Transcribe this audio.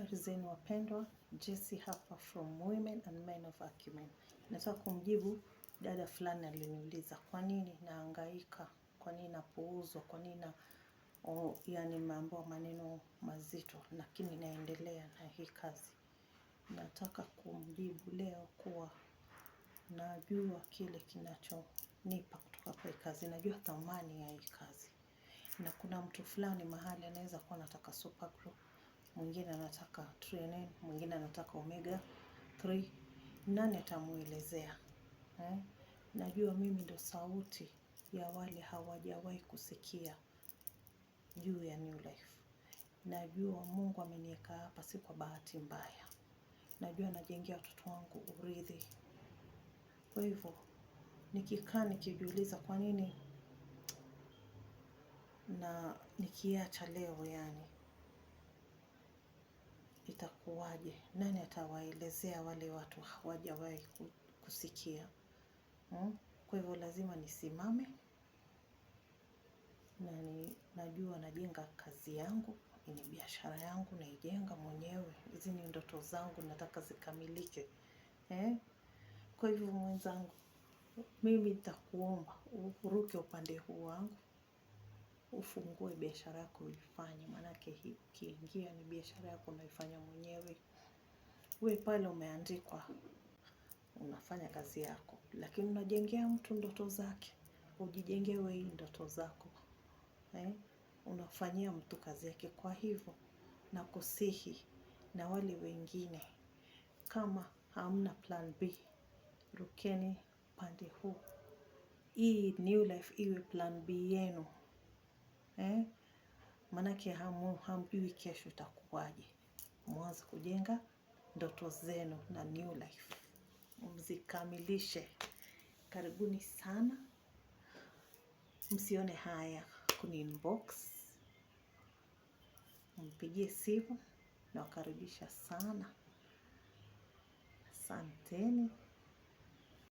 Habari zenu wapendwa, Jessie hapa from Women and Men of Acumen. Nataka kumjibu dada fulani aliniuliza kwa nini nahangaika, kwa nini napuuzwa, kwa nini yani mambo maneno mazito, lakini naendelea na hii kazi. Nataka kumjibu leo kuwa najua kile kinachonipa kutoka kwa hii kazi, najua thamani ya hii kazi. Na kuna mtu fulani mahali anaweza kuwa anataka super glue, mwingine anataka training, mwingine anataka omega 3. Nani atamuelezea? Najua mimi ndo sauti ya wale hawajawahi kusikia juu ya New Life. Najua Mungu ameniweka hapa si kwa bahati mbaya. Najua najengea watoto wangu urithi. Kwa hivyo nikikaa nikijiuliza kwa nini na nikiacha leo, yani itakuwaje? Nani atawaelezea wale watu hawajawahi kusikia? Kwa hivyo lazima nisimame na najua najenga kazi yangu, ni biashara yangu naijenga mwenyewe. Hizi ni ndoto zangu, nataka zikamilike. Kwa hivyo mwenzangu, mimi nitakuomba uruke upande huu wangu, ufungue biashara yako uifanye, maanake hii ukiingia ni biashara yako unaifanya mwenyewe. Wewe pale umeandikwa unafanya kazi yako, lakini unajengea mtu ndoto zake. Ujijengee wewe ndoto zako. Unafanyia mtu kazi yake. Kwa hivyo nakusihi na wale wengine, kama hamna plan B, rukeni pande huu. Hii New Life iwe plan B yenu. Maanake hamjui kesho itakuwaje. Mwanze kujenga ndoto zenu na New Life, mzikamilishe. Karibuni sana, msione haya kuni inbox, mpigie simu, na wakaribisha sana. Asanteni.